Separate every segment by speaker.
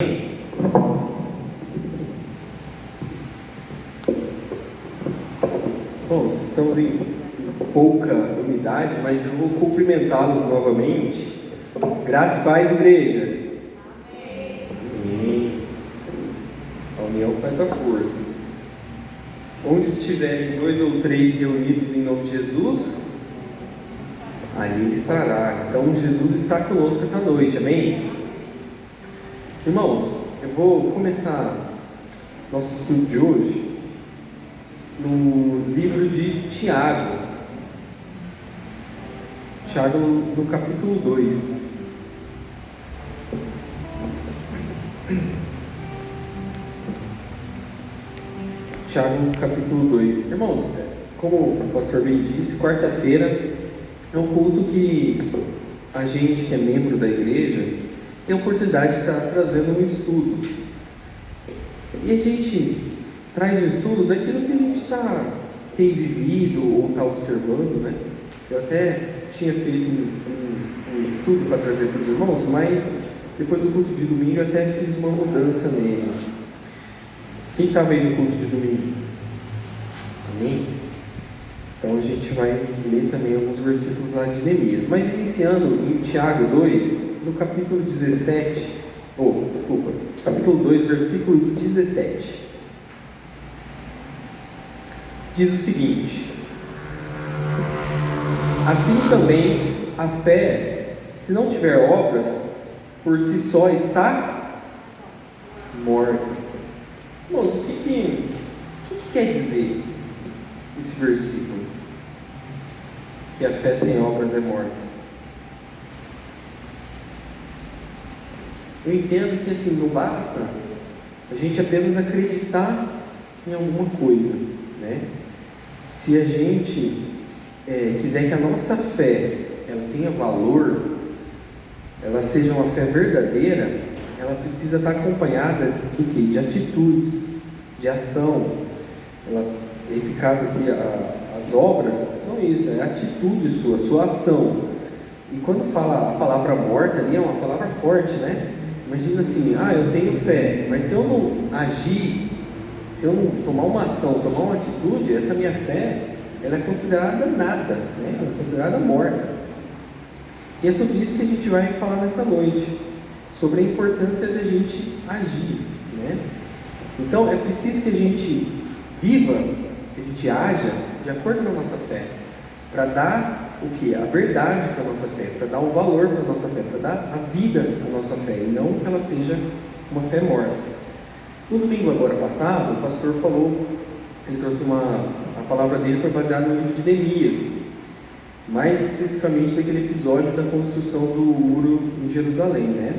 Speaker 1: Bom, estamos em pouca unidade, mas eu vou cumprimentá-los novamente. Graça e paz, igreja. Amém. A união faz a força. Onde estiverem 2 ou 3 reunidos em nome de Jesus, ali ele estará. Então Jesus está conosco essa noite, amém? Irmãos, eu vou começar nosso estudo de hoje no livro de Tiago. Tiago no capítulo 2. Tiago no capítulo 2. Irmãos, como o pastor bem disse, quarta-feira é um culto que a gente que é membro da igreja tem a oportunidade de estar trazendo um estudo. E a gente traz o estudo daquilo que a gente tem vivido ou está observando, né? Eu até tinha feito um estudo para trazer para os irmãos, mas depois do culto de domingo eu até fiz uma mudança nele. Quem estava aí no culto de domingo? Amém? Então a gente vai ler também alguns versículos lá de Neemias. Mas iniciando em Tiago 2, no capítulo 17, capítulo 2, versículo 17. Diz o seguinte: assim também a fé, se não tiver obras, por si só está morta. Irmãos, o que quer dizer esse versículo? Que a fé sem obras é morta. Eu entendo que assim, não basta a gente apenas acreditar em alguma coisa, né? Se a gente quiser que a nossa fé ela tenha valor, ela seja uma fé verdadeira, ela precisa estar acompanhada de quê? De atitudes, de ação. Esse caso aqui, as obras são isso, é a atitude sua ação. E quando fala a palavra morta ali, é uma palavra forte, né? Imagina assim, eu tenho fé, mas se eu não agir, se eu não tomar uma ação, tomar uma atitude, essa minha fé, ela é considerada nada, né? Ela é considerada morta. E é sobre isso que a gente vai falar nessa noite, sobre a importância da gente agir, né? Então é preciso que a gente viva, que a gente haja de acordo com a nossa fé, para dar o que? A verdade para a nossa fé, para dar um valor para a nossa fé, para dar a vida para a nossa fé, e não que ela seja uma fé morta. No domingo agora passado, o pastor falou, ele trouxe a palavra dele foi baseada no livro de Neemias, mais especificamente daquele episódio da construção do muro em Jerusalém, né?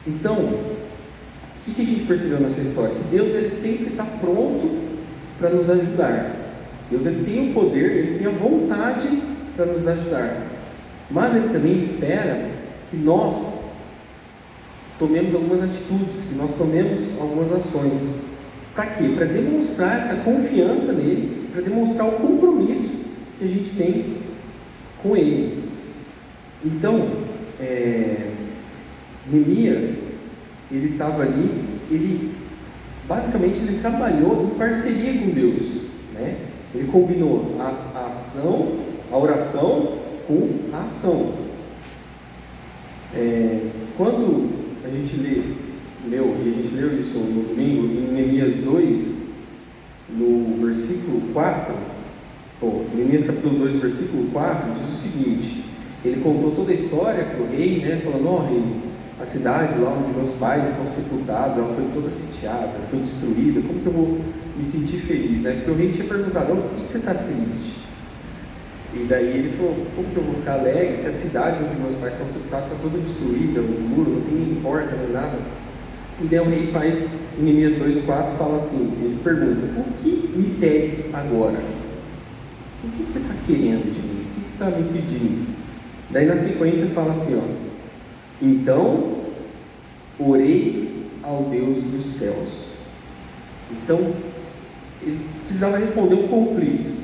Speaker 1: Então, o que a gente percebeu nessa história? Que Deus ele sempre está pronto para nos ajudar. Deus ele tem o poder, ele tem a vontade para nos ajudar, mas ele também espera que nós tomemos algumas atitudes, que nós tomemos algumas ações. Para quê? Para demonstrar essa confiança nele, para demonstrar o compromisso que a gente tem com ele. Então, Neemias, ele estava ali, basicamente ele trabalhou em parceria com Deus, né? Ele combinou a ação, a oração com a ação. Quando a gente leu isso no domingo, em Neemias 2, no versículo 4, Neemias capítulo 2, versículo 4, diz o seguinte: ele contou toda a história para o rei, né, falando, rei, a cidade lá onde meus pais estão sepultados, ela foi toda sitiada, foi destruída, como que eu vou me sentir feliz, né? Porque o rei tinha perguntado, por que você está triste? E daí ele falou, como que eu vou ficar alegre se a cidade onde meus pais estão sepultados está toda destruída, o muro, não tem porta, nem nada. E daí o rei faz, em Neemias 2,4, fala assim, ele pergunta, o que me pedes agora? O que você está querendo de mim? O que você está me pedindo? Daí na sequência fala assim, então orei ao Deus dos céus. Então ele precisava responder um conflito.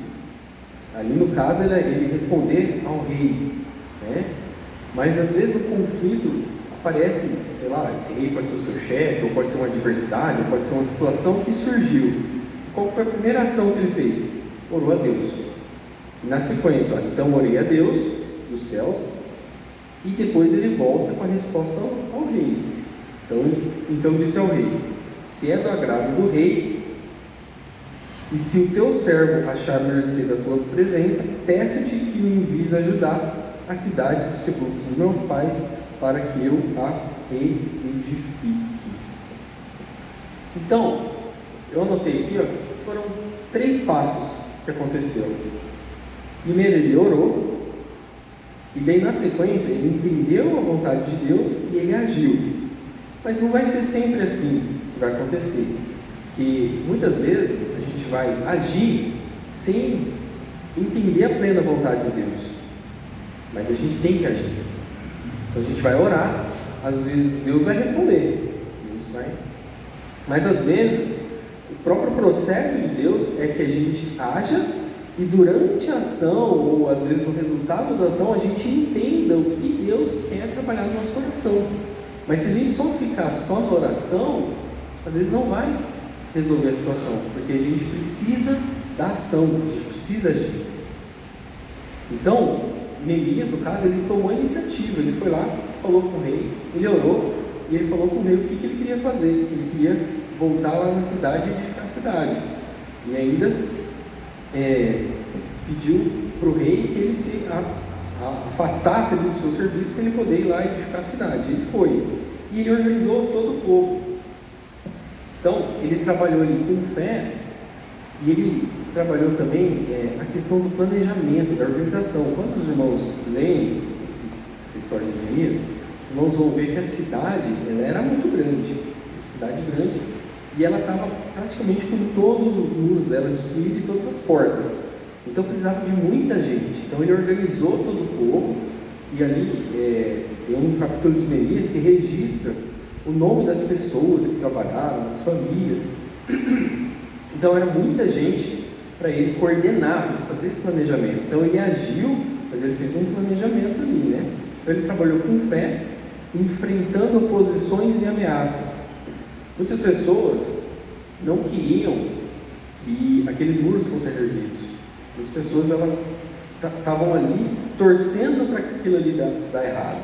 Speaker 1: Ali no caso era ele responder ao rei, né? Mas às vezes no conflito aparece sei lá, esse rei pode ser o seu chefe, ou pode ser uma adversidade, ou pode ser uma situação que surgiu. Qual foi a primeira ação que ele fez? Orou a Deus. E na sequência, olha, então orei a Deus dos céus, e depois ele volta com a resposta ao rei. Então disse ao rei: se é do agrado do rei, e se o teu servo achar mercê da tua presença, peço-te que me envies ajudar a cidade dos sepulcros dos meus pais, para que eu a reedifique. Então, eu anotei aqui, foram 3 passos que aconteceu. Primeiro ele orou, e daí na sequência ele entendeu a vontade de Deus e ele agiu. Mas não vai ser sempre assim que vai acontecer, porque muitas vezes a gente vai agir sem entender a plena vontade de Deus, mas a gente tem que agir. Então a gente vai orar, às vezes Deus vai responder, mas às vezes o próprio processo de Deus é que a gente haja, e durante a ação, ou às vezes no resultado da ação, a gente entenda o que Deus quer trabalhar no nosso coração. Mas se a gente só ficar só na oração, às vezes não vai resolver a situação, porque a gente precisa da ação, a gente precisa agir. Então, Neemias, no caso, ele tomou a iniciativa, ele foi lá, falou com o rei, ele orou, e ele falou com o rei o que ele queria fazer. Ele queria voltar lá na cidade e edificar a cidade. E ainda pediu para o rei que ele se afastasse do seu serviço para ele poder ir lá e edificar a cidade. Ele foi. E ele organizou todo o povo. Então, ele trabalhou ali com fé, e ele trabalhou também a questão do planejamento, da organização. Quando os irmãos leem essa história de Neemias, os irmãos vão ver que a cidade ela era muito grande, e ela estava praticamente com todos os muros dela destruídos e todas as portas. Então precisava de muita gente. Então ele organizou todo o povo, e ali tem um capítulo de Neemias que registra o nome das pessoas que trabalharam, das famílias. Então era muita gente para ele coordenar, fazer esse planejamento. Então ele agiu, mas ele fez um planejamento ali, né? Então ele trabalhou com fé, enfrentando oposições e ameaças. Muitas pessoas não queriam que aqueles muros fossem erguidos. As pessoas elas estavam ali torcendo para que aquilo ali dá errado,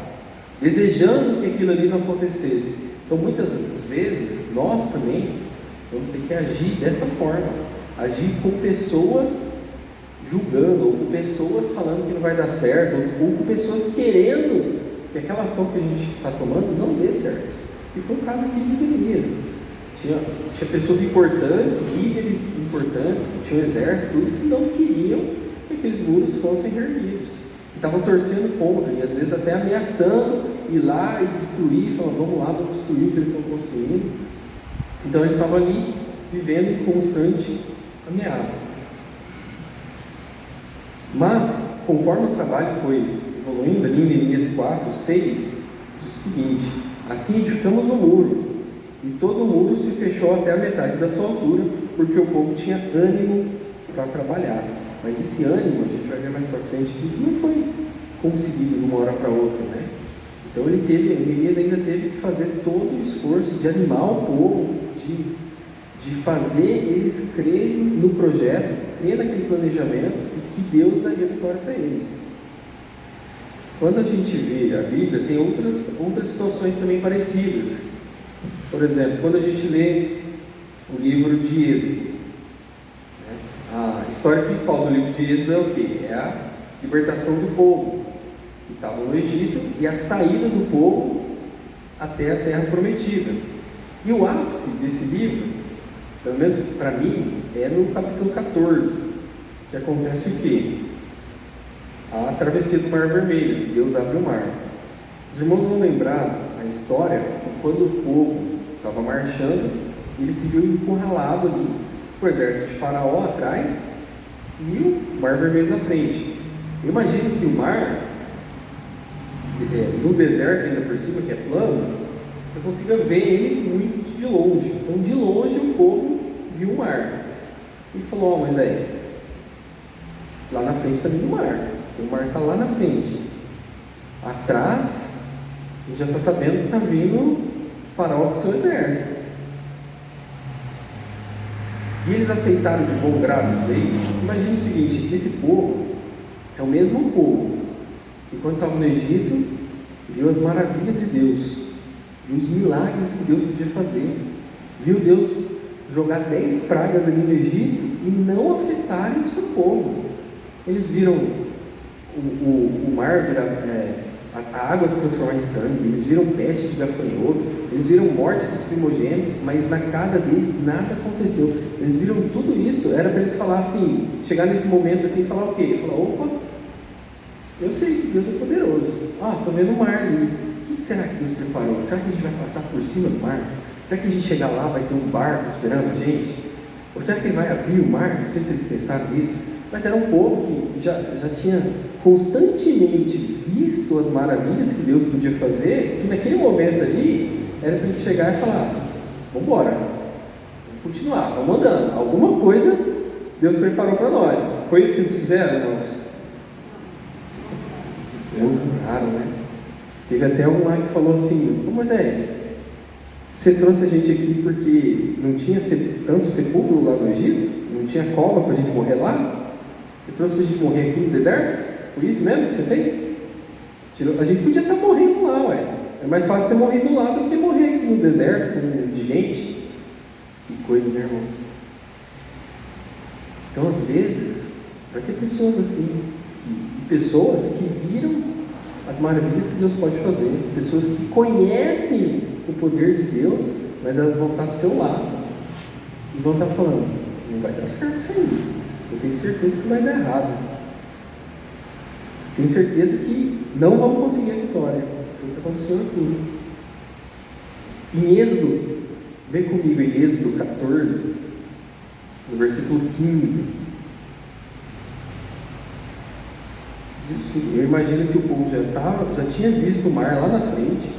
Speaker 1: desejando que aquilo ali não acontecesse. Então muitas vezes nós também vamos ter que agir dessa forma, agir com pessoas julgando, ou com pessoas falando que não vai dar certo, ou com pessoas querendo que aquela ação que a gente está tomando não dê certo. E foi o caso aqui de Neemias. Tinha pessoas importantes, líderes importantes, que tinham exército, que não queriam que aqueles muros fossem erguidos. Estavam torcendo contra, e às vezes até ameaçando ir lá e destruir, falando: vamos lá, vamos destruir o que eles estão construindo. Então eles estavam ali vivendo em constante ameaça. Mas, conforme o trabalho foi evoluindo, ali em Neemias 4, 6, diz o seguinte: assim edificamos o muro, e todo o muro se fechou até a metade da sua altura, porque o povo tinha ânimo para trabalhar. Mas esse ânimo, a gente vai ver mais para frente, que não foi conseguido de uma hora para outra, né? Então Neemias ainda teve que fazer todo o esforço de animar o povo, de fazer eles crerem no projeto, crer naquele planejamento, e que Deus daria vitória para eles. Quando a gente vê a Bíblia, tem outras situações também parecidas. Por exemplo, quando a gente lê o livro de Êxodo, né? A história principal do livro de Êxodo é o quê? É a libertação do povo que estava no Egito e a saída do povo até a terra prometida. E o ápice desse livro, pelo menos para mim, é no capítulo 14, que acontece o quê? A travessia do Mar Vermelho, Deus abre o mar. Os irmãos vão lembrar a história quando o povo estava marchando, e ele se viu encurralado ali, com o exército de Faraó atrás e o Mar Vermelho na frente. Eu imagino que o mar, no deserto ainda por cima, que é plano, você consiga ver ele muito de longe. Então, de longe, o povo viu o mar e falou: ó, Moisés, lá na frente está vindo o mar. O mar está lá na frente. Atrás, a gente já está sabendo que está vindo Faraó com o seu exército. E eles aceitaram de bom grado isso daí. Imagine o seguinte: esse povo é o mesmo povo que, quando estava no Egito, viu as maravilhas de Deus, viu os milagres que Deus podia fazer, viu Deus jogar 10 pragas ali no Egito e não afetarem o seu povo. Eles viram o mar virar, a água se transformar em sangue, eles viram peste de gafanhoto, eles viram morte dos primogênitos, mas na casa deles nada aconteceu. Eles viram tudo isso. Era para eles falar assim, chegar nesse momento assim e falar o quê? Falar: opa, eu sei que Deus é poderoso. Estou vendo o mar ali. O que será que Deus preparou? Será que a gente vai passar por cima do mar? Será que a gente chegar lá vai ter um barco esperando a gente? Ou será que ele vai abrir o mar? Não sei se eles pensaram nisso. Mas era um povo que já tinha constantemente visto as maravilhas que Deus podia fazer, que naquele momento ali era para eles chegar e falar: vamos embora, vamos continuar, vamos andando. Alguma coisa Deus preparou para nós. Foi isso que eles fizeram, irmãos? Murmuraram, né? Teve até um lá que falou assim: ô Moisés, você trouxe a gente aqui porque não tinha tanto sepulcro lá no Egito? Não tinha cova para a gente morrer lá? Você trouxe para a gente morrer aqui no deserto? Foi isso mesmo que você fez? A gente podia estar morrendo lá, ué. É mais fácil ter morrido lá do que morrer aqui no deserto, com de gente. Que coisa, né, irmão? Então, às vezes, vai ter pessoas assim, pessoas que viram as maravilhas que Deus pode fazer, pessoas que conhecem o poder de Deus, mas elas vão estar do seu lado e vão estar falando: não vai dar certo isso aí, eu tenho certeza que vai dar errado, tenho certeza que não vamos conseguir a vitória. Foi o que aconteceu aqui. Em Êxodo, vem comigo em Êxodo 14, no versículo 15. Eu imagino que o povo já tinha visto o mar lá na frente,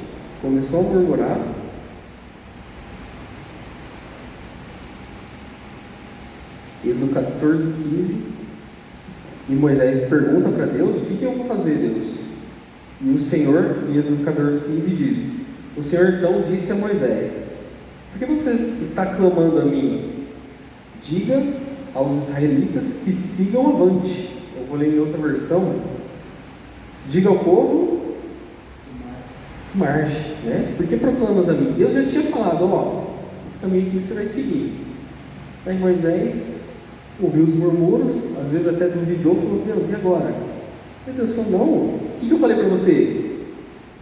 Speaker 1: começou a murmurar. Êxodo 14, 15. E Moisés pergunta para Deus: o que eu vou fazer, Deus? E o Senhor, em Êxodo 14, 15, diz: o Senhor então disse a Moisés: por que você está clamando a mim? Diga aos israelitas que sigam avante. Eu vou ler em outra versão. Diga ao povo: marche, né? Por que proclamas a mim? Deus já tinha falado: esse caminho aqui que você vai seguir. Aí Moisés ouviu os murmúrios, às vezes até duvidou, falou: Deus, e agora? E Deus falou: não, o que eu falei para você?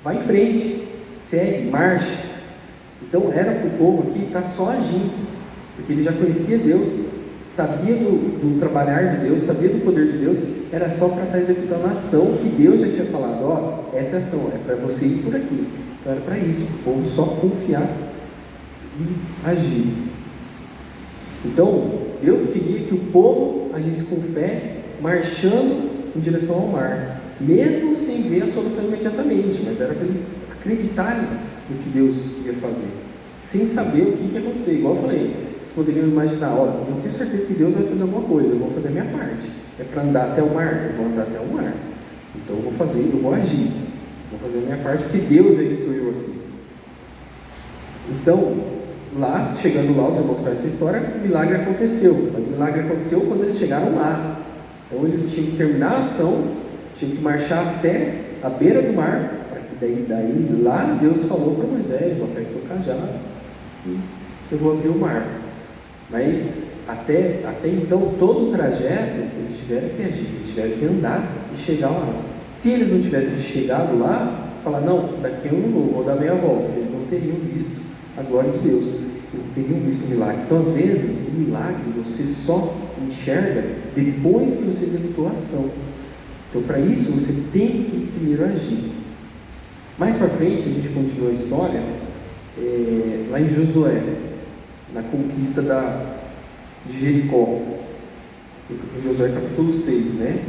Speaker 1: Vai em frente, segue, marche. Então era para o povo aqui estar só agindo, porque ele já conhecia Deus, sabia do trabalhar de Deus, sabia do poder de Deus. Era só para estar executando a ação que Deus já tinha falado: essa é a ação, é para você ir por aqui. Então era para isso, o povo só confiar e agir. Então Deus queria que o povo agisse com fé, marchando em direção ao mar, mesmo sem ver a solução imediatamente, mas era para eles acreditarem no que Deus ia fazer, sem saber o que ia acontecer. Igual eu falei, vocês poderiam imaginar: eu tenho certeza que Deus vai fazer alguma coisa, eu vou fazer a minha parte. É para andar até o mar? Eu vou andar até o mar. Então eu vou fazer, eu vou agir, vou fazer a minha parte, porque Deus já instruiu assim. Então, lá, chegando lá, os irmãos conhecem essa história, o milagre aconteceu. Mas o milagre aconteceu quando eles chegaram lá. Então eles tinham que terminar a ação, tinham que marchar até a beira do mar, para que daí lá Deus falou para Moisés: pega seu cajado e eu vou abrir o mar. Mas até então, todo o trajeto, eles tiveram que agir, eles tiveram que andar e chegar lá. Se eles não tivessem chegado lá, falar: não, daqui eu não vou dar meia volta, eles não teriam visto a glória de Deus, eles teriam visto o milagre. Então, às vezes, o milagre você só enxerga depois que você executou a ação. Então, para isso, você tem que primeiro agir. Mais para frente, a gente continua a história, lá em Josué, na conquista de Jericó, em Josué capítulo 6, né?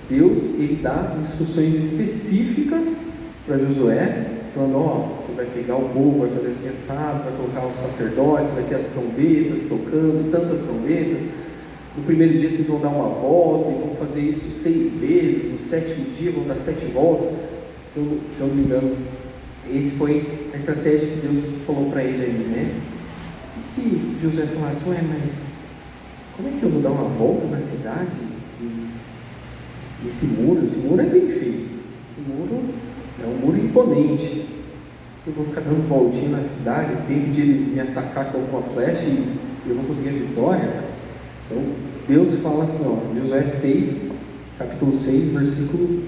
Speaker 1: Deus, ele dá instruções específicas para Josué, falando: você vai pegar o povo, vai fazer assim assado, vai colocar os sacerdotes, vai ter as trombetas tocando, tantas trombetas. No primeiro dia vocês vão dar uma volta e vão fazer isso 6 vezes, no 7º dia vão dar 7 voltas. Se eu não me engano, esse foi a estratégia que Deus falou para ele ali, né? E se Josué falasse, ué, mas como é que eu vou dar uma volta na cidade? Esse muro é bem feito. Esse muro é um muro imponente. Eu vou ficar dando voltinha na cidade, tempo de eles me atacar com alguma flecha e eu vou conseguir a vitória. Então, Deus fala assim, ó, Josué 6, capítulo 6, versículo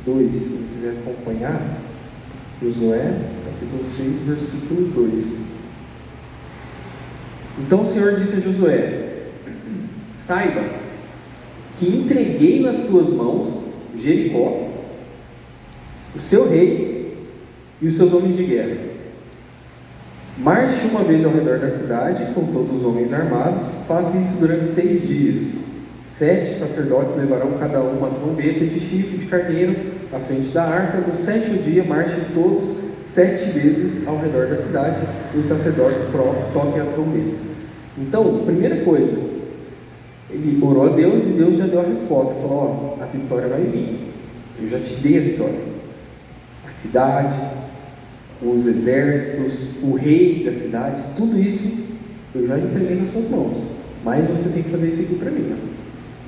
Speaker 1: 2. Se você quiser acompanhar, Josué, capítulo 6, versículo 2. Então o Senhor disse a Josué: saiba que entreguei nas tuas mãos Jericó, o seu rei e os seus homens de guerra. Marche uma vez ao redor da cidade com todos os homens armados. Faça isso durante 6 dias. 7 sacerdotes levarão cada um uma trombeta de chifre de carneiro à frente da arca. No 7º dia, marchem todos 7 vezes ao redor da cidade e os sacerdotes toquem a trombeta. Então, primeira coisa, ele orou a Deus e Deus já deu a resposta. Falou, ó, a vitória vai vir. Eu já te dei a vitória. A cidade, os exércitos, o rei da cidade, tudo isso eu já entreguei nas suas mãos. Mas você tem que fazer isso aqui para mim. Ó.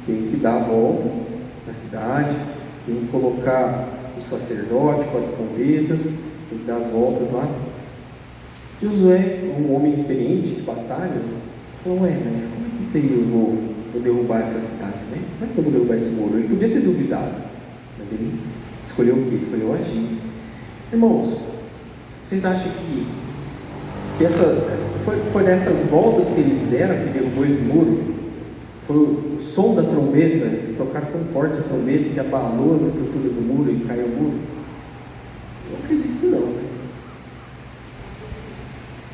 Speaker 1: Tem que dar a volta na cidade, tem que colocar o sacerdote com as trombetas, tem que dar as voltas lá. Josué, um homem experiente de batalha, falou, ué, mas como é que isso aí eu vou derrubar essa cidade, né? Como é que eu vou derrubar esse muro? Ele podia ter duvidado, mas ele escolheu o quê? Escolheu agir. Irmãos, vocês acham que essa foi dessas voltas que eles deram que derrubou esse muro? Foi o som da trombeta, eles tocaram tão forte a trombeta que abalou a estrutura do muro e caiu o muro? Eu acredito que não, né?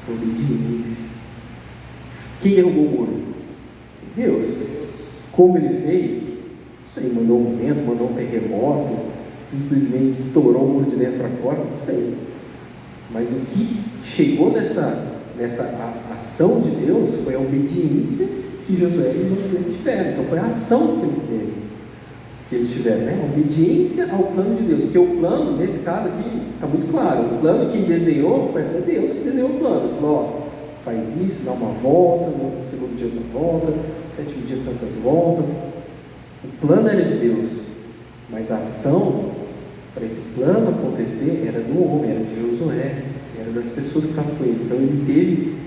Speaker 1: Obediência. Quem derrubou o muro? Deus. Como ele fez? Não sei, mandou um vento, mandou um terremoto, simplesmente estourou o muro de dentro para fora, não sei. Mas o que chegou nessa ação de Deus foi a obediência que Josué e os outros tiveram. Então foi a ação que eles tiveram, né? A obediência ao plano de Deus. Porque o plano, nesse caso aqui, está muito claro. O plano quem desenhou foi até Deus que desenhou o plano. Ele falou, ó, faz isso, dá uma volta, no segundo dia outra volta, no 7º dia tantas voltas. O plano era de Deus, mas a ação para esse plano acontecer era do homem, era de Josué, era das pessoas que estavam com ele. Então ele teve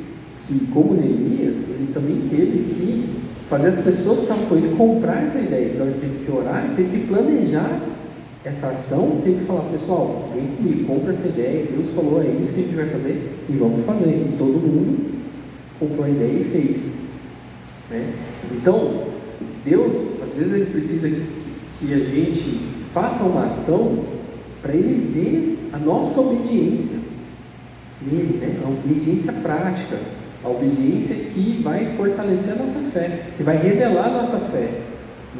Speaker 1: que, como Neemias, ele também teve que fazer as pessoas que estavam com ele comprar essa ideia. Então ele teve que orar, ele teve que planejar essa ação, teve que falar, pessoal, vem comigo, compra essa ideia, Deus falou, é isso que a gente vai fazer e vamos fazer. E todo mundo comprou a ideia e fez, né? Então Deus, às vezes ele precisa que a gente faça uma ação para ele ver a nossa obediência nele, né? A obediência prática, a obediência que vai fortalecer a nossa fé, que vai revelar a nossa fé.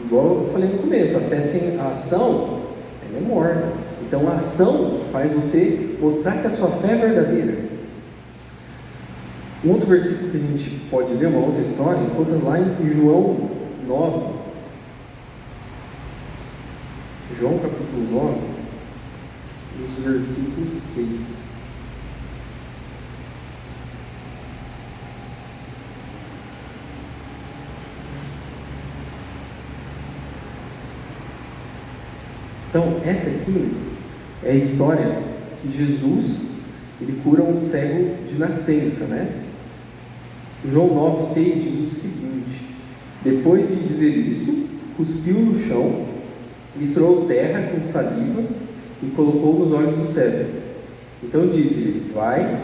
Speaker 1: Igual eu falei no começo, a fé sem a ação, ela é morta. Então a ação faz você mostrar que a sua fé é verdadeira. Um outro versículo que a gente pode ler, uma outra história, encontra lá em João 9. João capítulo 9, nos versículos 6. Então, essa aqui é a história que Jesus, ele cura um cego de nascença, né? João 9,6 diz o seguinte: depois de dizer isso, cuspiu no chão, misturou terra com saliva e colocou nos olhos do cego. Então disse-lhe: vai,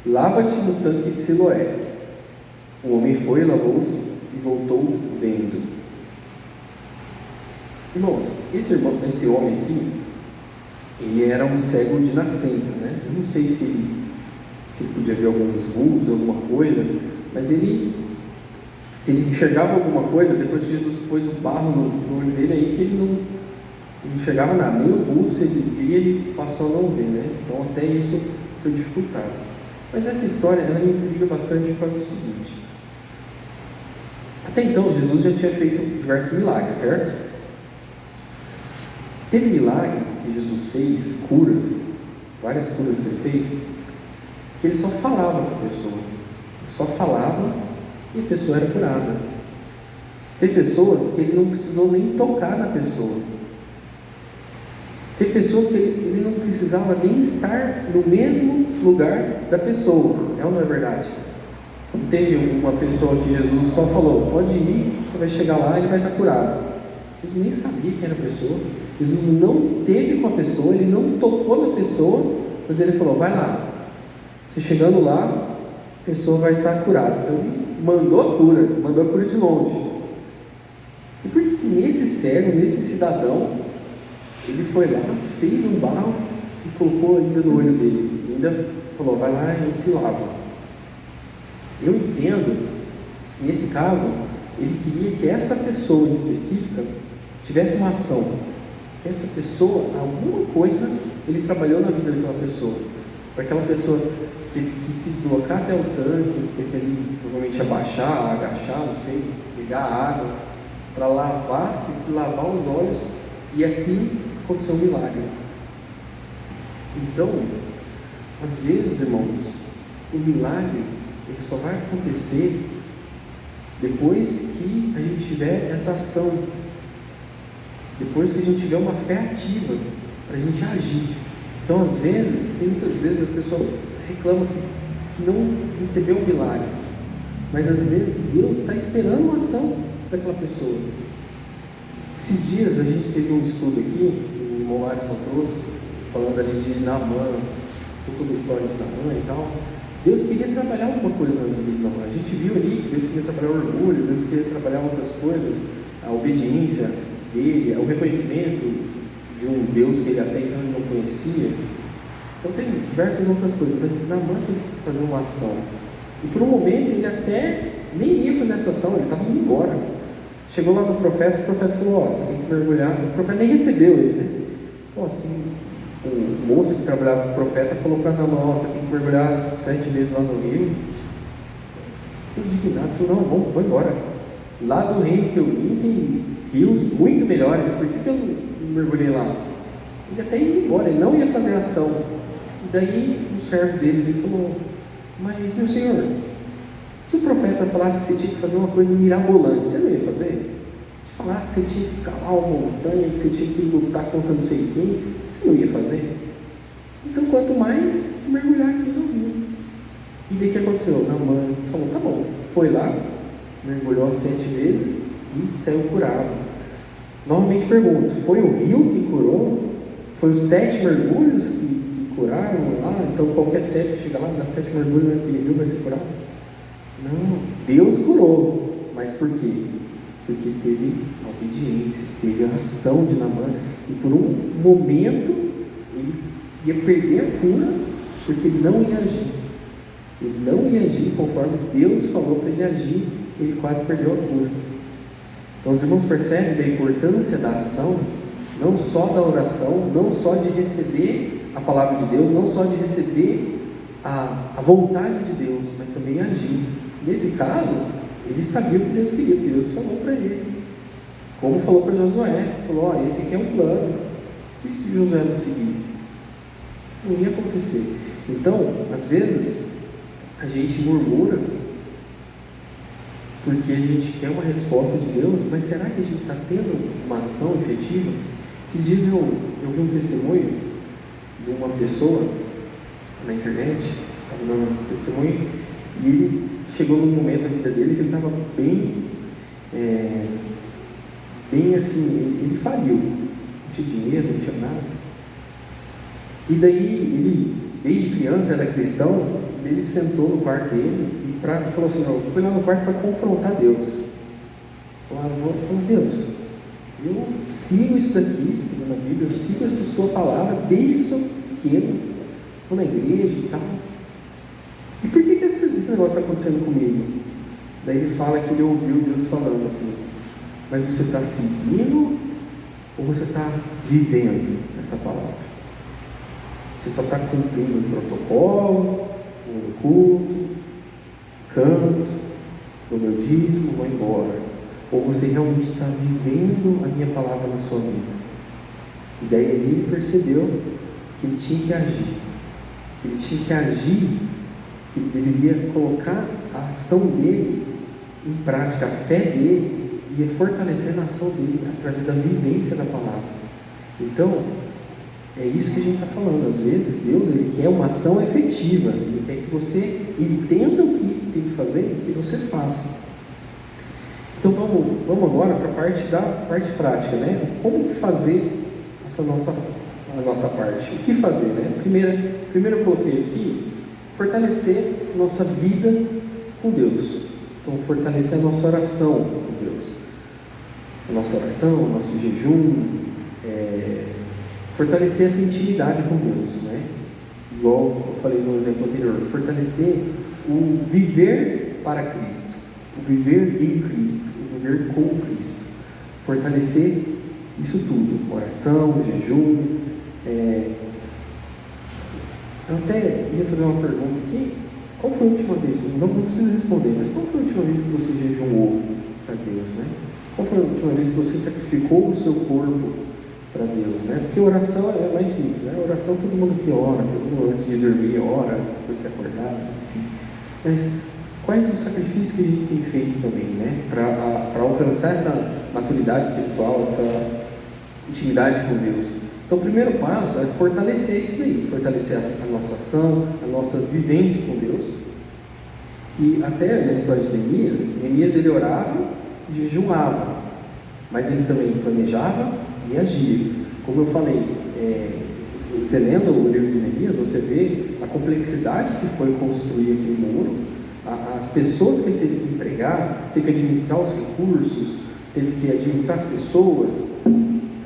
Speaker 1: lava-te no tanque de Siloé. O homem foi, lavou-se e voltou vendo. Irmãos, esse homem aqui, ele era um cego de nascença, né? Eu não sei se ele podia ver alguns vultos, alguma coisa, mas se ele enxergava alguma coisa, depois que Jesus pôs o barro no olho dele, aí que ele não enxergava nada, nem o vulto, se ele via, ele passou a não ver, né? Então até isso foi dificultado. Mas essa história, ela me intriga bastante por causa do seguinte: até então Jesus já tinha feito diversos milagres, certo? Teve milagre que Jesus fez, curas, várias curas que ele fez, que ele só falava com a pessoa. Ele só falava e a pessoa era curada. Tem pessoas que ele não precisou nem tocar na pessoa. Tem pessoas que ele não precisava nem estar no mesmo lugar da pessoa. É ou não é verdade? Teve uma pessoa que Jesus só falou: pode ir, você vai chegar lá e ele vai estar curado. Jesus nem sabia quem era a pessoa. Jesus não esteve com a pessoa, ele não tocou na pessoa, mas ele falou: vai lá. Você chegando lá, a pessoa vai estar curada. Então ele mandou a cura de longe. E por que nesse cego, nesse cidadão, ele foi lá, fez um barro e colocou ainda no olho dele? E ainda falou: vai lá e se lava. Eu entendo, nesse caso, ele queria que essa pessoa em específica tivesse uma ação. Que essa pessoa, alguma coisa, ele trabalhou na vida daquela pessoa. Para aquela pessoa teve que se deslocar até o tanque, teve que ali, provavelmente abaixar, agachar, não sei, pegar água, para lavar, teve que lavar os olhos, e assim aconteceu um milagre. Então, às vezes, irmãos, o milagre ele só vai acontecer depois que a gente tiver essa ação, depois que a gente tiver uma fé ativa para a gente agir. Então, às vezes, muitas vezes a pessoa reclama que não recebeu um milagre, mas às vezes Deus está esperando uma ação daquela pessoa. Esses dias a gente teve um estudo aqui, o irmão Alisson trouxe, falando ali de Naamã, um pouco da história de Naamã e tal. Deus queria trabalhar alguma coisa na vida de Naamã. A gente viu ali que Deus queria trabalhar o orgulho, Deus queria trabalhar outras coisas, a obediência dele, o reconhecimento de um Deus que ele até então não conhecia. Então tem diversas outras coisas, mas Naamã teve que fazer uma ação. E por um momento ele até nem ia fazer essa ação, ele estava indo embora. Chegou lá no profeta, o profeta falou: ó, você tem que mergulhar. O profeta nem recebeu ele, né? Pô, assim, o moço que trabalhava com o profeta falou para Naamã: você tem que mergulhar 7 vezes lá no rio. Ficou indignado, falou: não, vamos embora. Lá do reino que eu vim tem rios muito melhores, por que eu não mergulhei lá? Ele até ia embora, ele não ia fazer ação. E daí o servo dele ele falou: mas meu senhor, se o profeta falasse que você tinha que fazer uma coisa mirabolante, você não ia fazer? Se falasse que você tinha que escalar uma montanha, que você tinha que lutar contra não sei quem, você não ia fazer? Então, quanto mais mergulhar aqui no rio. E daí o que aconteceu? Naamã falou: tá bom. Foi lá, mergulhou 7 vezes e saiu curado. Novamente pergunto: foi o rio que curou? Foi os 7 mergulhos que curaram lá? Então qualquer 7 que chegar lá, dá 7 mergulhos naquele rio vai ser curado? Não, Deus curou. Mas por quê? Porque teve a obediência, teve a ação de Naamã. E por um momento ele ia perder a cura, porque ele não ia agir. Ele não ia agir conforme Deus falou para ele agir, ele quase perdeu a cura. Então os irmãos percebem da importância da ação, não só da oração, não só de receber a palavra de Deus, não só de receber a vontade de Deus, mas também agir. Nesse caso, ele sabia o que Deus queria, porque Deus falou para ele. Como falou para Josué, falou: ó, esse aqui é um plano. Se Josué não seguisse, não ia acontecer. Então, às vezes, a gente murmura porque a gente quer uma resposta de Deus, mas será que a gente está tendo uma ação efetiva? Esses dias eu vi um testemunho de uma pessoa na internet, estava dando um testemunho, e ele chegou num momento da vida dele que ele estava bem assim, ele faliu, não tinha dinheiro, não tinha nada. E daí ele, desde criança, era cristão. Ele sentou no quarto dele e falou assim: não, eu fui lá no quarto para confrontar Deus. Falou: Deus, eu sigo isso daqui na Bíblia, eu sigo essa sua palavra desde que eu sou pequeno, estou na igreja e tal. E por que esse negócio está acontecendo comigo? Daí ele fala que ele ouviu Deus falando assim: mas você está seguindo ou você está vivendo essa palavra? Você só está cumprindo o protocolo, o culto, canto, o meu dízimo, vou embora? Ou você realmente está vivendo a minha palavra na sua vida? E daí ele percebeu que ele tinha que agir. Ele tinha que agir que ele deveria colocar a ação dele em prática, a fé dele ia fortalecer a ação dele através da vivência da palavra. Então, é isso que a gente está falando. Às vezes, Deus ele quer uma ação efetiva, Ele quer que você entenda o que tem que fazer e que você faça. Então, vamos agora para a parte prática, né? Como fazer a nossa parte? O que fazer, né? Primeiro eu coloquei aqui, fortalecer nossa vida com Deus. Então, fortalecer a nossa oração com Deus. A nossa oração, o nosso jejum, fortalecer essa intimidade com Deus, né? Igual eu falei no exemplo anterior, fortalecer o viver para Cristo, o viver em Cristo, o viver com Cristo. Fortalecer isso tudo, oração, jejum. Eu até ia fazer uma pergunta aqui. Qual foi a última vez? Não precisa responder, mas qual foi a última vez que você jejuou para Deus, né? Qual foi a última vez que você sacrificou o seu corpo para Deus, né? Porque oração é mais simples, né? Oração todo mundo que ora, todo mundo antes de dormir ora, depois que acordar, enfim. Mas quais os sacrifícios que a gente tem feito também, né? Para alcançar essa maturidade espiritual, essa intimidade com Deus. Então o primeiro passo é fortalecer isso aí, fortalecer a nossa ação, a nossa vivência com Deus. E até na história de Neemias ele orava e jejuava, mas ele também planejava e agia. Como eu falei, você lendo o livro de Neemias, você vê a complexidade que foi construir aquele muro, as pessoas que ele teve que empregar, teve que administrar os recursos, teve que administrar as pessoas,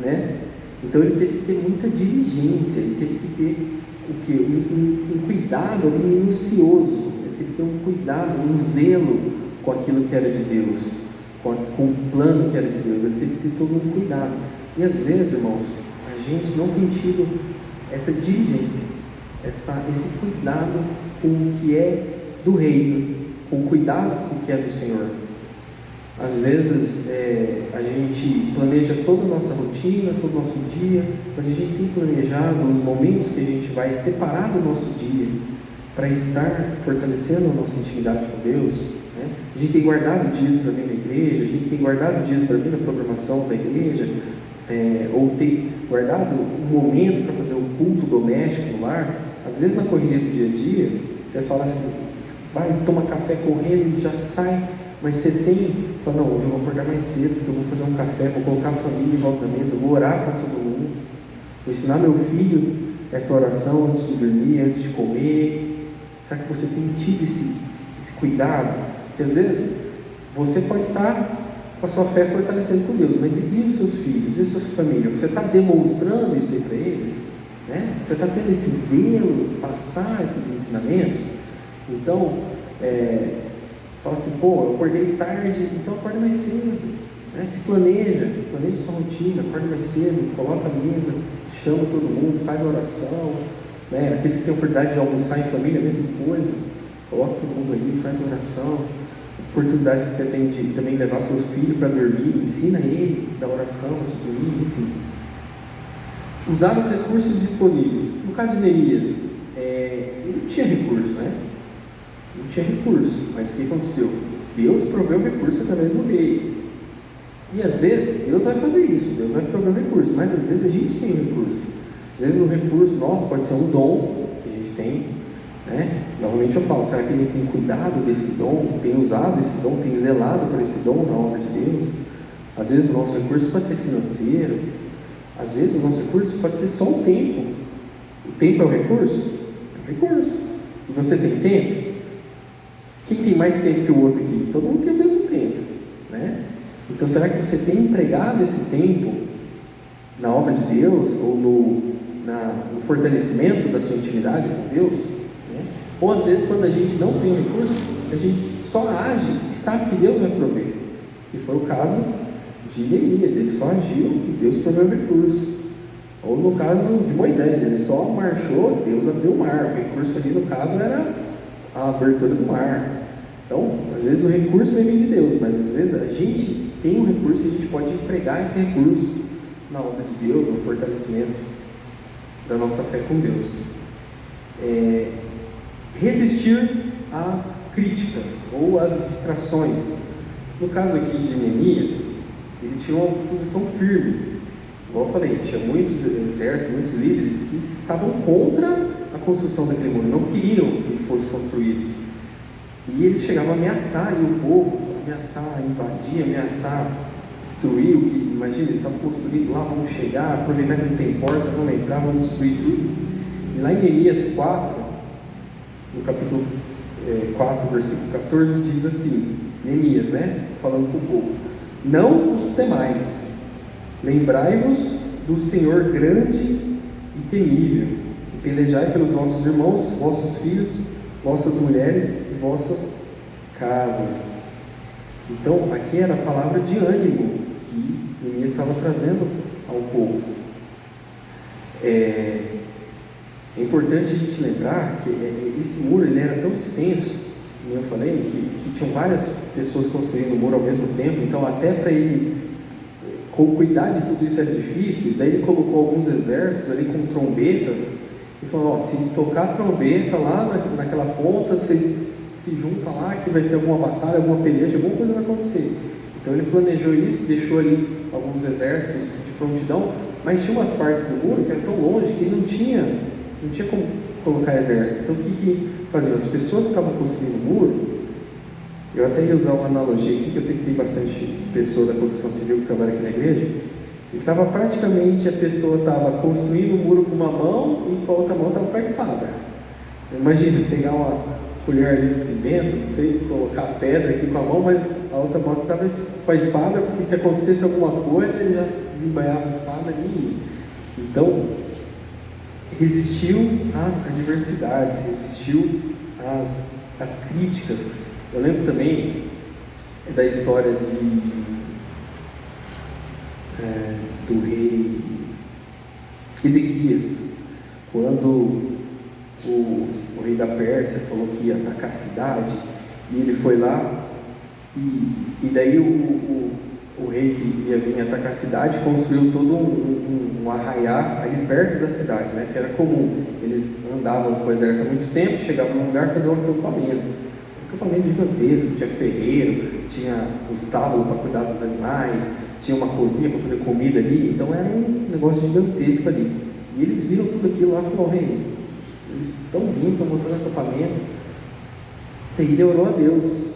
Speaker 1: né? Então ele teve que ter muita diligência, ele teve que ter o quê? Um cuidado minucioso, ele teve que ter um cuidado, um zelo com aquilo que era de Deus, com o plano que era de Deus, ele teve que ter todo um cuidado. E às vezes, irmãos, a gente não tem tido essa diligência, esse cuidado com o que é do reino, com o cuidado com o que é do Senhor. Às vezes a gente planeja toda a nossa rotina, todo o nosso dia, mas a gente tem planejado os momentos que a gente vai separar do nosso dia para estar fortalecendo a nossa intimidade com Deus, né? A gente tem guardado dias para vir na igreja, a gente tem guardado dias para vir na programação da igreja, ou tem guardado um momento para fazer um culto doméstico no lar. Às vezes na correria do dia a dia, você fala assim, vai, toma café correndo e já sai. Mas você fala, não, hoje eu vou acordar mais cedo, porque eu vou fazer um café, vou colocar a família em volta da mesa, vou orar para todo mundo, vou ensinar meu filho essa oração antes de dormir, antes de comer. Será que você tem tido esse cuidado? Porque às vezes você pode estar com a sua fé fortalecendo com Deus, mas e os seus filhos, e a sua família? Você está demonstrando isso aí para eles? Né? Você está tendo esse zelo de passar esses ensinamentos? Então, fala assim, pô, eu acordei tarde, então acorda mais cedo, né? Se planeja sua rotina, acorda mais cedo, coloca a mesa, chama todo mundo, faz a oração, né? Aqueles que têm a oportunidade de almoçar em família, a mesma coisa, coloca todo mundo ali, faz a oração. A oportunidade que você tem de também levar seu filho para dormir, ensina ele da oração antes de dormir, enfim. Usar os recursos disponíveis. No caso de Neemias, ele não tinha recurso, né? Não tinha recurso, mas o que aconteceu? Deus proveu o recurso através do rei. E às vezes Deus vai fazer isso, Deus vai prover o recurso, mas às vezes a gente tem o recurso. Às vezes o recurso nosso pode ser um dom que a gente tem, né? Novamente eu falo, será que ele tem cuidado desse dom, tem usado esse dom, tem zelado por esse dom na obra de Deus? Às vezes o nosso recurso pode ser financeiro, às vezes o nosso recurso pode ser só o tempo. O tempo é o recurso? É o recurso. E você tem tempo? Quem tem mais tempo que o outro aqui? Todo mundo tem o mesmo tempo, né? Então, será que você tem empregado esse tempo na obra de Deus ou no fortalecimento da sua intimidade com Deus? Né? Ou às vezes, quando a gente não tem o recurso, a gente só age e sabe que Deus vai prover. E foi o caso de Neemias, ele só agiu e Deus proveu o recurso. Ou no caso de Moisés, ele só marchou, Deus abriu o mar. O recurso ali, no caso, era a abertura do mar. Então, às vezes o recurso vem de Deus, mas às vezes a gente tem um recurso e a gente pode empregar esse recurso na obra de Deus, no fortalecimento da nossa fé com Deus. Resistir às críticas ou às distrações. No caso aqui de Neemias, ele tinha uma posição firme. Igual eu falei, tinha muitos exércitos, muitos líderes que estavam contra a construção daquele muro, não queriam que ele fosse construído. E eles chegavam a ameaçar o povo, ameaçar invadir, ameaçar destruir o que, imagina, eles estavam construindo lá, vamos chegar, aproveitar que não tem porta, vamos entrar, vamos destruir tudo. E lá em Neemias 4, no capítulo 4, versículo 14, diz assim, Neemias, né, falando com o povo: não os temais, lembrai-vos do Senhor grande e temível, e pelejai pelos vossos irmãos, vossos filhos, vossas mulheres e vossas casas. Então, aqui era a palavra de ânimo que Neemias estava trazendo ao povo. É importante a gente lembrar que esse muro ele era tão extenso, como eu falei, que tinham várias pessoas construindo o muro ao mesmo tempo, então até para ele cuidar de tudo isso era difícil. Daí ele colocou alguns exércitos ali com trombetas e falou: se tocar a trombeta lá naquela ponta, vocês se juntam lá que vai ter alguma batalha, alguma peleja, alguma coisa vai acontecer. Então ele planejou isso, deixou ali alguns exércitos de prontidão, mas tinha umas partes do muro que eram tão longe que ele não tinha como colocar exército. Então o que faziam? As pessoas que estavam construindo o muro, eu até ia usar uma analogia aqui, que eu sei que tem bastante pessoa da construção civil que trabalha aqui na igreja. Estava praticamente, a pessoa estava construindo o muro com uma mão e com a outra mão estava com a espada. Imagina, pegar uma colher ali de cimento, não sei, colocar pedra aqui com a mão, mas a outra mão estava com a espada, porque se acontecesse alguma coisa, ele já desembainhava a espada ali. Então, resistiu às adversidades, resistiu às críticas. Eu lembro também da história do rei Ezequias, quando o rei da Pérsia falou que ia atacar a cidade, e ele foi lá, e daí o rei que ia vir atacar a cidade construiu todo um arraiá ali perto da cidade, né, que era comum. Eles andavam com o exército há muito tempo, chegavam num lugar e faziam um acampamento gigantesco, tinha ferreiro, tinha um estábulo para cuidar dos animais, tinha uma cozinha para fazer comida ali, então era um negócio gigantesco ali. E eles viram tudo aquilo lá e falaram: rei, eles estão vindo, estão montando acampamento. E ele orou a Deus,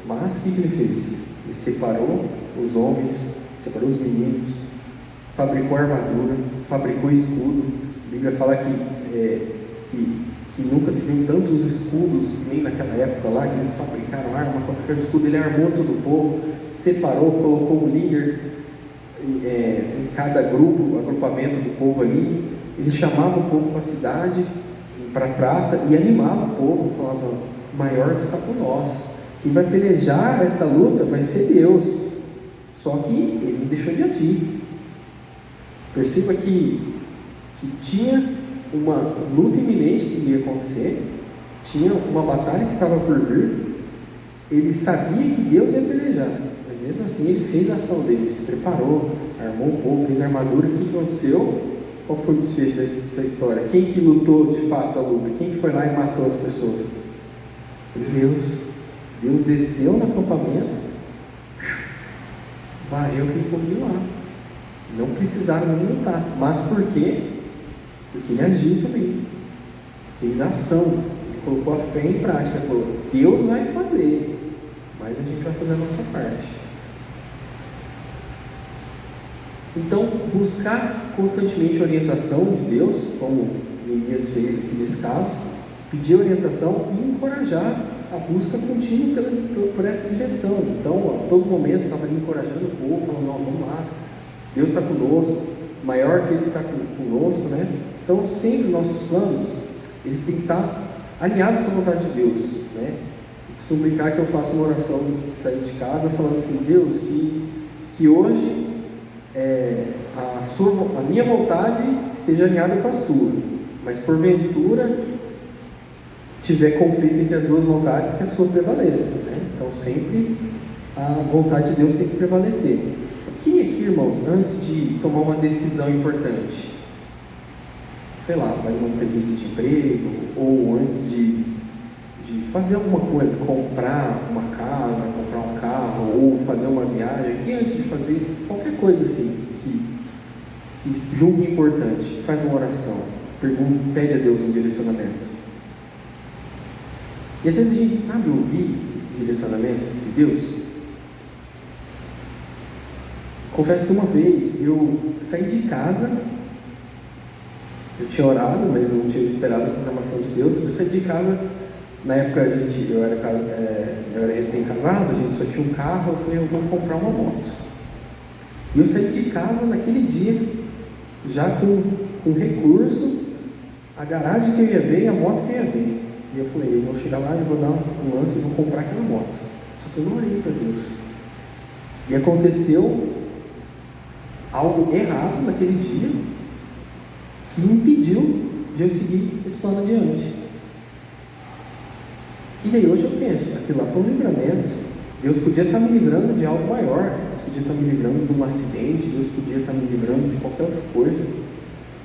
Speaker 1: mas o que ele fez? Ele separou os homens, separou os meninos, fabricou armadura, fabricou escudo. A Bíblia fala que nunca se viu tantos escudos, nem naquela época lá, que eles fabricaram arma, fabricaram escudo. Ele armou todo o povo, separou, colocou um líder em cada agrupamento do povo ali. Ele chamava o povo para a cidade, para a praça, e animava o povo, falava: o maior está por nós, quem vai pelejar essa luta vai ser Deus. Só que ele não deixou de agir. Perceba que tinha uma luta iminente que ia acontecer, tinha uma batalha que estava por vir. Ele sabia que Deus ia pelejar, mas mesmo assim ele fez a ação dele, ele se preparou, armou o povo, fez a armadura. O que aconteceu? Qual foi o desfecho dessa história? Quem que lutou de fato a luta? Quem que foi lá e matou as pessoas? Foi Deus. Deus desceu no acampamento, varreu quem podia lá. Não precisaram nem lutar. Mas por quê? Porque ele agiu também. Fez ação. Ele colocou a fé em prática. Falou: Deus vai fazer, mas a gente vai fazer a nossa parte. Então, buscar constantemente a orientação de Deus, como Neemias fez aqui nesse caso, pedir orientação e encorajar a busca contínua por essa direção. Então, a todo momento, estava ali encorajando o povo, falando: não, vamos lá, Deus está conosco, maior que Ele está conosco, né? Então, sempre nossos planos, eles têm que estar alinhados com a vontade de Deus, né? Eu costumo brincar que eu faço uma oração de sair de casa falando assim: Deus, que hoje a minha vontade esteja alinhada com a sua, mas porventura tiver conflito entre as duas vontades, que a sua prevaleça, né? Então sempre a vontade de Deus tem que prevalecer. Quem aqui, irmãos, antes de tomar uma decisão importante, sei lá, vai numa entrevista de emprego, ou antes de fazer alguma coisa, comprar uma casa, comprar um carro, ou fazer uma viagem, que antes de fazer qualquer coisa assim, que julgue importante, faz uma oração, pergunta, pede a Deus um direcionamento. E às vezes a gente sabe ouvir esse direcionamento de Deus. Confesso que uma vez eu saí de casa, eu tinha orado, mas não tinha esperado a confirmação de Deus. Eu saí de casa, na época eu era recém-casado, a gente só tinha um carro, eu falei, eu vou comprar uma moto. E eu saí de casa naquele dia, já com recurso, a garagem que eu ia ver e a moto que eu ia ver. E eu falei, eu vou chegar lá e vou dar um lance e vou comprar aquela moto. Só que eu não orei para Deus. E aconteceu algo errado naquele dia que impediu de eu seguir esse plano adiante. E daí hoje eu penso, aquilo lá foi um livramento. Deus podia estar me livrando de algo maior. Deus podia estar me livrando de um acidente. Deus podia estar me livrando de qualquer outra coisa.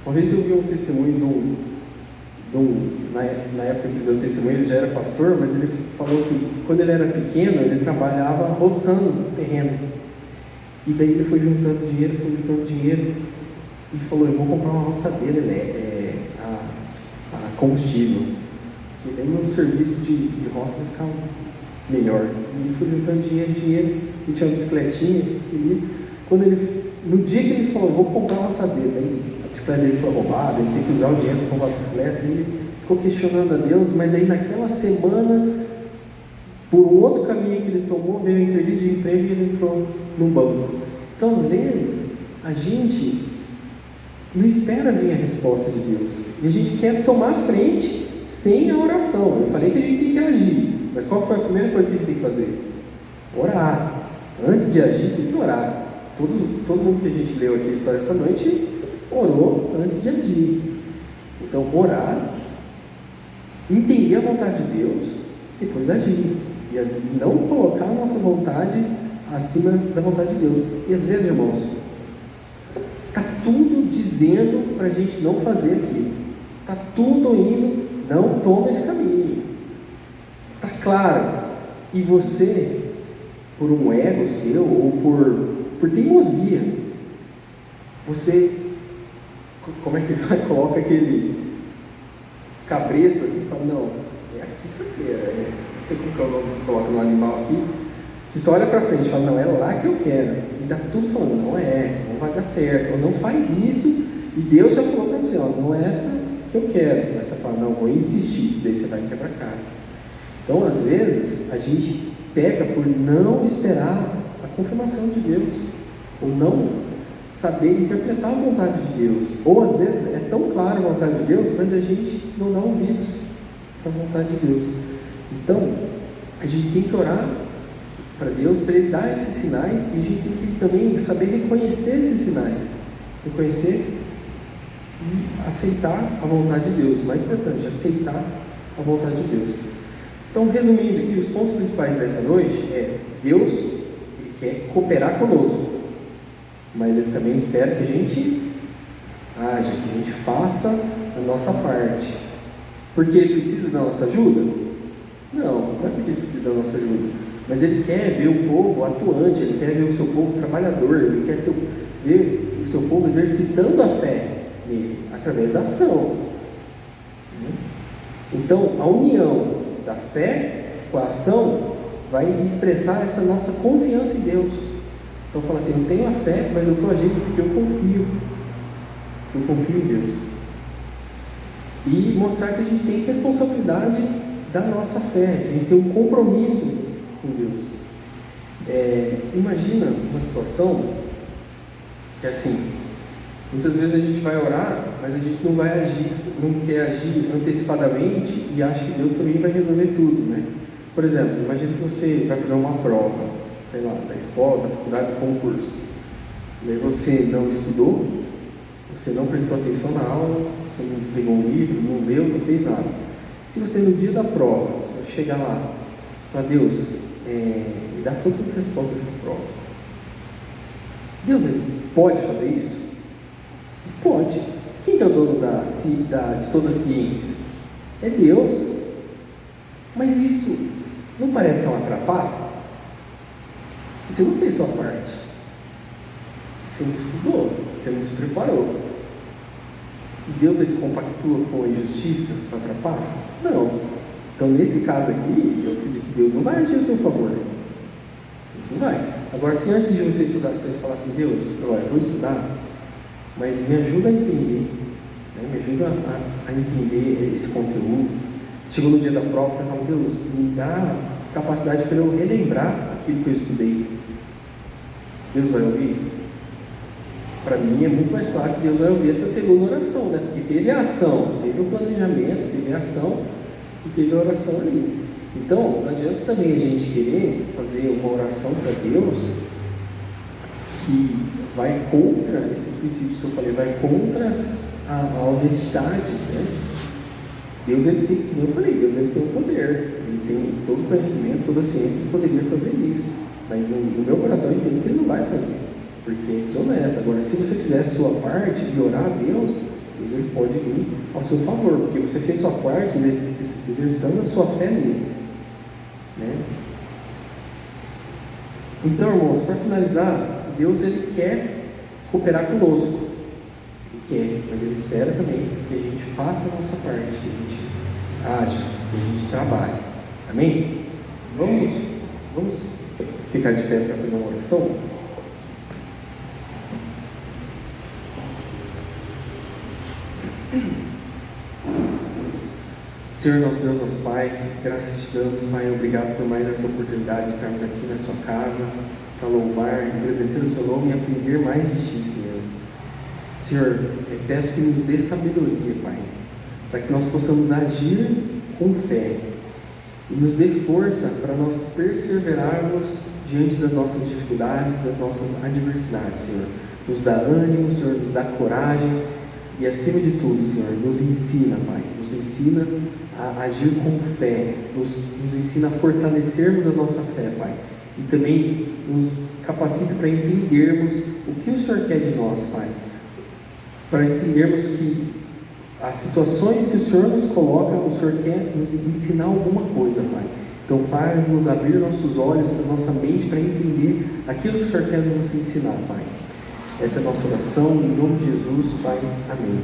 Speaker 1: Uma vez eu vi um testemunho na época que deu testemunho, ele já era pastor, mas ele falou que quando ele era pequeno, ele trabalhava roçando o terreno. E daí ele foi juntando dinheiro e falou, eu vou comprar uma roçadeira, a combustível. E daí meu serviço de roça vai ficar melhor. E ele foi juntando dinheiro, e tinha uma bicicletinha, e no dia que ele falou, eu vou comprar uma roçadeira, aí a bicicleta dele foi roubada, ele tem que usar o dinheiro para comprar a bicicleta, e ele ficou questionando a Deus, mas aí naquela semana, por um outro caminho que ele tomou, veio a entrevista de emprego e ele entrou no banco. Então, às vezes, a gente não espera vir a resposta de Deus, e a gente quer tomar frente sem a oração. Eu falei que a gente tem que agir, mas qual foi a primeira coisa que a gente tem que fazer? Orar. Antes de agir, tem que orar. Todo mundo que a gente leu aqui a história essa noite orou antes de agir. Então, orar, entender a vontade de Deus, depois agir. E não colocar a nossa vontade acima da vontade de Deus. E às vezes, irmãos, está tudo dizendo para a gente não fazer aquilo. Está tudo indo, não toma esse caminho. Está claro. E você, por um ego seu, ou por teimosia, você, como é que vai? Coloca aquele cabresto assim, fala, não, é aqui que eu quero. Não sei como que é o nome que coloca no animal aqui, que só olha para frente e fala, não, é lá que eu quero. E dá tudo falando, não vai dar certo, ou não faz isso, e Deus já falou para você, não é essa que eu quero. Mas você fala, não, vou insistir, daí você vai me quebrar a cara. Então, às vezes, a gente peca por não esperar a confirmação de Deus, ou não saber interpretar a vontade de Deus, ou às vezes é tão clara a vontade de Deus, mas a gente não dá ouvidos para a vontade de Deus. Então, a gente tem que orar para Deus, para Ele dar esses sinais, e a gente tem que também saber reconhecer esses sinais, reconhecer e aceitar a vontade de Deus. Mais importante, aceitar a vontade de Deus. Então, resumindo aqui, os pontos principais dessa noite é: Deus, Ele quer cooperar conosco, mas Ele também espera que a gente haja, que a gente faça a nossa parte. Porque Ele precisa da nossa ajuda? Não é porque Ele precisa da nossa ajuda, mas Ele quer ver o povo atuante, Ele quer ver o seu povo trabalhador, Ele quer ver o seu povo exercitando a fé nele, através da ação. Então, a união da fé com a ação vai expressar essa nossa confiança em Deus. Então, fala assim, eu tenho a fé, mas eu estou agindo porque eu confio em Deus. E mostrar que a gente tem responsabilidade da nossa fé, a gente tem um compromisso com Deus. Imagina uma situação que, assim, muitas vezes a gente vai orar, mas a gente não vai agir, não quer agir antecipadamente e acha que Deus também vai resolver tudo, né? Por exemplo, imagina que você vai fazer uma prova, sei lá, da escola, da faculdade, do concurso. E aí você não estudou, você não prestou atenção na aula, você não pegou um livro, não leu, não fez nada. Se você no dia da prova, você chegar lá, falar, Deus, me dá todas as respostas dessa prova. Deus, Ele pode fazer isso? Pode. Quem que é o dono de toda a ciência? É Deus. Mas isso não parece que é uma trapaça? Você não fez sua parte. Você não estudou, você não se preparou. E Deus, ele compactua com a injustiça, com a trapaça? Não. Então, nesse caso aqui, eu acredito que Deus não vai agir a seu favor. Deus não vai. Agora, se antes de você estudar, você falar assim: Deus, eu vou estudar, mas me ajuda a entender, né? Me ajuda a entender esse conteúdo. Chegou no dia da prova, você fala: Deus, me dá capacidade para eu relembrar aquilo que eu estudei. Deus vai ouvir? Para mim é muito mais claro que Deus vai ouvir essa segunda oração, né? Porque teve a ação, teve o planejamento, teve a ação e teve a oração ali. Então, não adianta também a gente querer fazer uma oração para Deus que vai contra esses princípios que eu falei, vai contra a honestidade, né? Deus, ele tem, como eu falei, Deus, ele tem o poder, ele tem todo o conhecimento, toda a ciência que poderia fazer isso, mas no meu coração eu entendo que ele não vai fazer, porque é desonesto. Agora, se você fizer a sua parte e orar a Deus, Deus, ele pode vir ao seu favor, porque você fez sua parte exercendo a sua fé nele, né? Então, irmãos, para finalizar, Deus, ele quer cooperar conosco, ele quer, mas ele espera também que a gente faça a nossa parte, que a gente haja, que a gente trabalhe. Amém? Vamos ficar de pé para fazer uma oração? Senhor, nosso Deus, nosso Pai, graças te damos, Pai, obrigado por mais essa oportunidade de estarmos aqui na sua casa, para louvar, agradecer o seu nome e aprender mais de ti, Senhor. Senhor, eu peço que nos dê sabedoria, Pai, para que nós possamos agir com fé e nos dê força para nós perseverarmos diante das nossas dificuldades, das nossas adversidades, Senhor. Nos dá ânimo, Senhor, nos dá coragem e, acima de tudo, Senhor, nos ensina, Pai, nos ensina a agir com fé, nos ensina a fortalecermos a nossa fé, Pai, e também nos capacita para entendermos o que o Senhor quer de nós, Pai, para entendermos que as situações que o Senhor nos coloca, o Senhor quer nos ensinar alguma coisa, Pai. Então faz-nos abrir nossos olhos, a nossa mente, para entender aquilo que o Senhor quer nos ensinar, Pai. Essa é a nossa oração, em nome de Jesus, Pai. Amém.